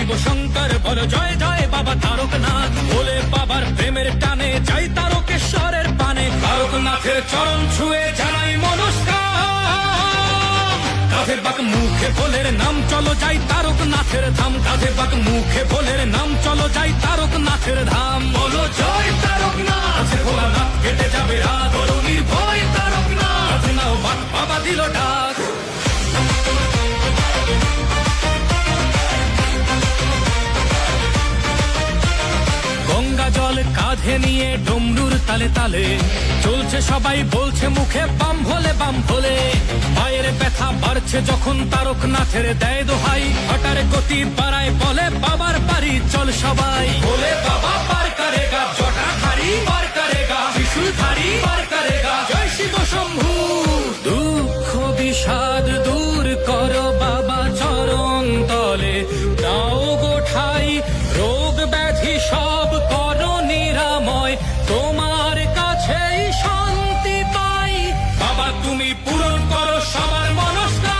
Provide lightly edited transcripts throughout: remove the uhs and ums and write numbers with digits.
শিব শঙ্কর বল জয় জয় বাবা তারকনাথ। বলে বাবার প্রেমের টানে যাই তারকেশ্বরের পানে, তারকনাথের চরণ ছুঁয়ে জানাই নমস্কার। কাঁধে বাক মুখে ভোলের নাম চলো যাই তারকনাথের ধাম, কাঁধে বাক মুখে ভোলের নাম চলো যাই তারকনাথের ধাম। বলো জয় তারকনাথ, ভোলানাথ কেটে যাবে রাত, বলো নির্ভয় তারকনাথ, নাও বাক বাবা দিল ডাক। গঙ্গা জল কাঁধে নিয়ে ডমরুর তালে তালে চলছে সবাই, বলছে মুখে বাম ভোলে বাম ভোলে। পায়ের ব্যথা বাড়ছে যখন তারকনাথের দেয় দোহাই, হঠাৎ গতি বাড়ায় বলে বাবার বাড়ি চল সবাই। বলে বাবা পার করেগা, জটাধারী পার করেগা, ত্রিশূলধারী পার করেগা, জয় শিব শম্ভু। দুঃখ বিষাদ দূর করো বাবা চরণ তলে, দাও গো ঠাই রোগ ব্যাধি সব করো নিরাময়, তোমার কাছেই শান্তি পাই। বাবা তুমি পূরণ করো সবার মনস্কাম।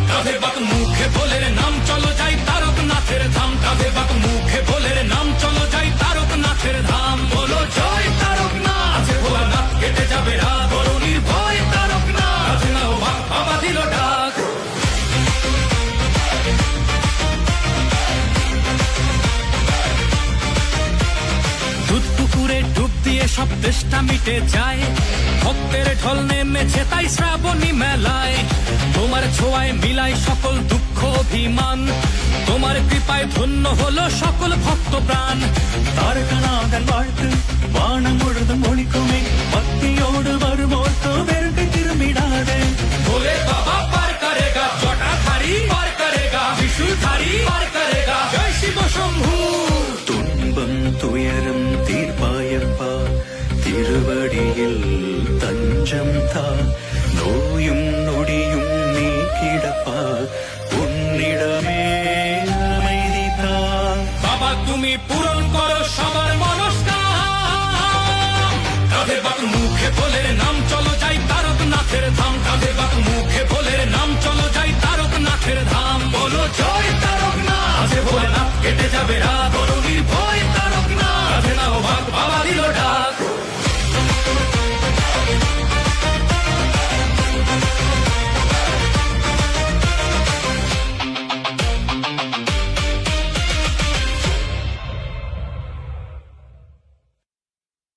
কাঁধে বাক মুখে ভোলের নাম চলো যাই তারকনাথের ধাম, কাঁধে বাক মুখে ভোলের নাম চলো যাই তারকনাথের ধাম। বলো জয় তারকনাথ, ভোলানাথ কেটে যাবে রাত, বলো নির্ভয় তারকনাথ, নাও বাক বাবা দিল ডাক। দুধ পুকুরে ডুব দিয়ে সব তেষ্টা মিটে যায়, ভক্তের ঢল নেমেছে তাই শ্রাবণী মেলায়। তোমার ছোঁয়ায় মিলাই সকল দুঃখ অভিমান, তোমার কৃপায় ধন্য হলো সকল ভক্ত প্রাণ। താരകനാഥൻ വാഴ്ത്ത് വാണം മുഴുതും ഒളിക്കുമേ, ഭക്തിയോട് വരുമോർത്തോ വെറുതെ തിരുമിടാതെ। ভোলে বাবা পার করেগা, জটাধারী পার করেগা, ত্রিশূলধারী পার করেগা, জয় শিব শম্ভু। തുன்பം തുയരം തീർപ്പായപ്പ, തിരുവടിയിൽ തഞ്ചം താ, നോയും നൊടിയും നീക്കിടപ്പ, ഉന്നിടമേ அமைதி தா। বাবা তুমি পূরণ করো সবার মনস্কাম। কাঁধে বাক মুখে ভোলের নাম চলো যাই তারকনাথের ধাম, কাঁধে বাক মুখে ভোলের নাম চলো যাই তারকনাথের ধাম। বলো জয় তারকনাথ, ভোলেনাথ কেটে যাবে রাত, বলো নির্ভয় তারকনাথ, নাও বাক বাবা দিল ডাক।